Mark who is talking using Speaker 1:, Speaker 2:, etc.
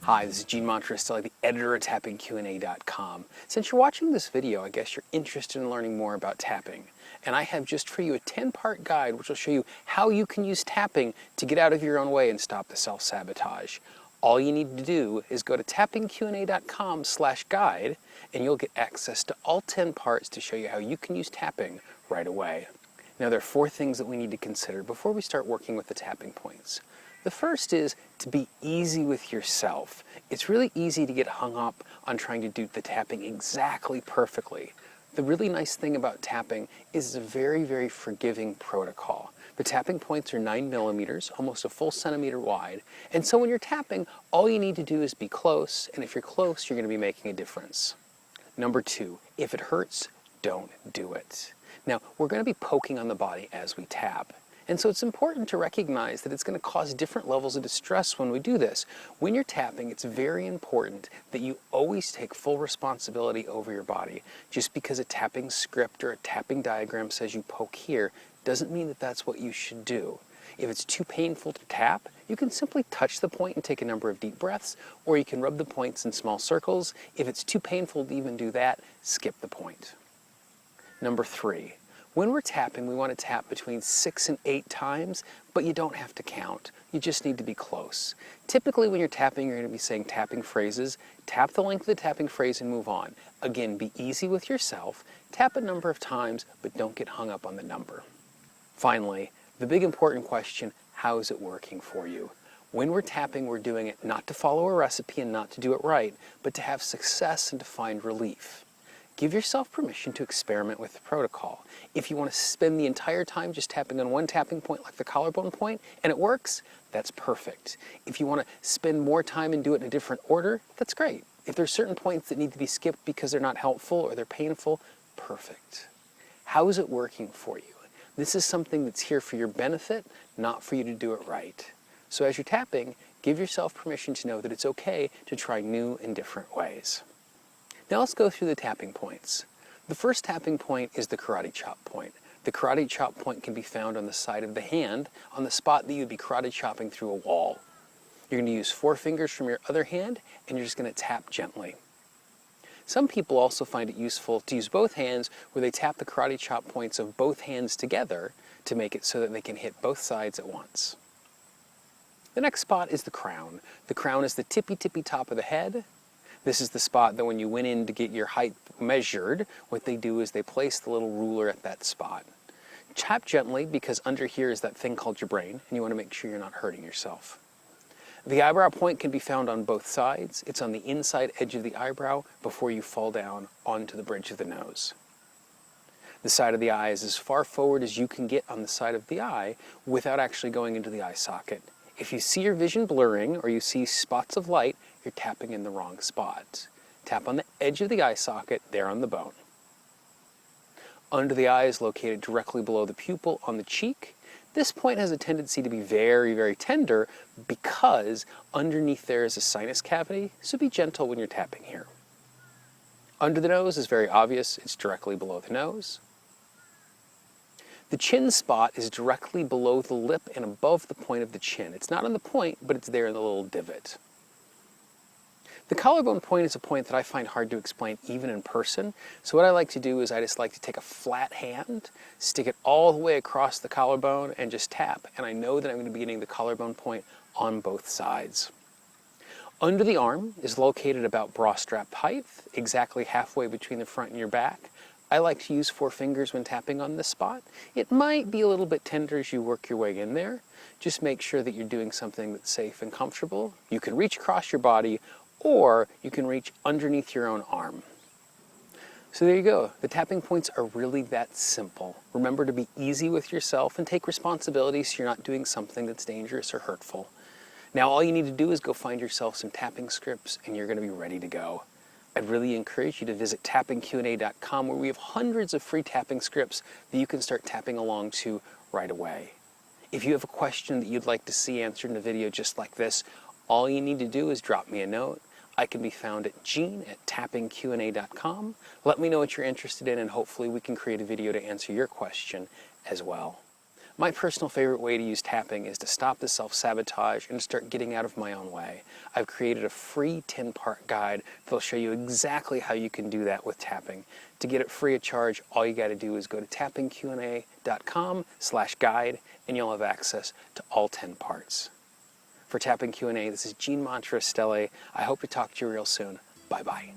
Speaker 1: Hi, this is Gene Monterastelli, the editor of TappingQA.com. Since you're watching this video, I guess you're interested in learning more about tapping. And I have just for you a 10-part guide which will show you how you can use tapping to get out of your own way and stop the self-sabotage. All you need to do is go to TappingQA.com/guide and you'll get access to all 10 parts to show you how you can use tapping right away. Now there are 4 things that we need to consider before we start working with the tapping points. The first is to be easy with yourself. It's really easy to get hung up on trying to do the tapping exactly perfectly. The really nice thing about tapping is it's a very, very forgiving protocol. The tapping points are 9 millimeters, almost a full centimeter wide. And so when you're tapping, all you need to do is be close, and if you're close, you're going to be making a difference. Number 2, if it hurts, don't do it. Now, we're going to be poking on the body as we tap. And so it's important to recognize that it's going to cause different levels of distress when we do this. When you're tapping, it's very important that you always take full responsibility over your body. Just because a tapping script or a tapping diagram says you poke here doesn't mean that that's what you should do. If it's too painful to tap, you can simply touch the point and take a number of deep breaths, or you can rub the points in small circles. If it's too painful to even do that, skip the point. Number 3. When we're tapping, we want to tap between 6 and 8 times, but you don't have to count. You just need to be close. Typically, when you're tapping, you're going to be saying tapping phrases. Tap the length of the tapping phrase and move on. Again, be easy with yourself. Tap a number of times, but don't get hung up on the number. Finally, the big important question, how is it working for you? When we're tapping, we're doing it not to follow a recipe and not to do it right, but to have success and to find relief. Give yourself permission to experiment with the protocol. If you want to spend the entire time just tapping on one tapping point like the collarbone point and it works, that's perfect. If you want to spend more time and do it in a different order, that's great. If there's certain points that need to be skipped because they're not helpful or they're painful, perfect. How is it working for you? This is something that's here for your benefit, not for you to do it right. So as you're tapping, give yourself permission to know that it's okay to try new and different ways. Now let's go through the tapping points. The first tapping point is the karate chop point. The karate chop point can be found on the side of the hand, on the spot that you'd be karate chopping through a wall. You're going to use 4 fingers from your other hand, and you're just going to tap gently. Some people also find it useful to use both hands where they tap the karate chop points of both hands together to make it so that they can hit both sides at once. The next spot is the crown. The crown is the tippy top of the head. This is the spot that when you went in to get your height measured, what they do is they place the little ruler at that spot. Tap gently because under here is that thing called your brain, and you want to make sure you're not hurting yourself. The eyebrow point can be found on both sides. It's on the inside edge of the eyebrow before you fall down onto the bridge of the nose. The side of the eye is as far forward as you can get on the side of the eye without actually going into the eye socket. If you see your vision blurring or you see spots of light, you're tapping in the wrong spot. Tap on the edge of the eye socket, there on the bone. Under the eye is located directly below the pupil on the cheek. This point has a tendency to be very, very tender because underneath there is a sinus cavity, so be gentle when you're tapping here. Under the nose is very obvious, it's directly below the nose. The chin spot is directly below the lip and above the point of the chin. It's not on the point, but it's there in the little divot. The collarbone point is a point that I find hard to explain even in person. So what I like to do is I just like to take a flat hand, stick it all the way across the collarbone and just tap. And I know that I'm going to be getting the collarbone point on both sides. Under the arm is located about bra strap height, exactly halfway between the front and your back. I like to use 4 fingers when tapping on this spot. It might be a little bit tender as you work your way in there. Just make sure that you're doing something that's safe and comfortable. You can reach across your body or you can reach underneath your own arm. So there you go. The tapping points are really that simple. Remember to be easy with yourself and take responsibility so you're not doing something that's dangerous or hurtful. Now all you need to do is go find yourself some tapping scripts and you're going to be ready to go. I'd really encourage you to visit TappingQA.com where we have hundreds of free tapping scripts that you can start tapping along to right away. If you have a question that you'd like to see answered in a video just like this, all you need to do is drop me a note. I can be found at gene@tappingqa.com. Let me know what you're interested in and hopefully we can create a video to answer your question as well. My personal favorite way to use tapping is to stop the self-sabotage and start getting out of my own way. I've created a free 10-part guide that'll show you exactly how you can do that with tapping. To get it free of charge, all you got to do is go to tappingqna.com/guide and you'll have access to all 10 parts. For Tapping Q&A, this is Gene Monterastelli. I hope to talk to you real soon. Bye-bye.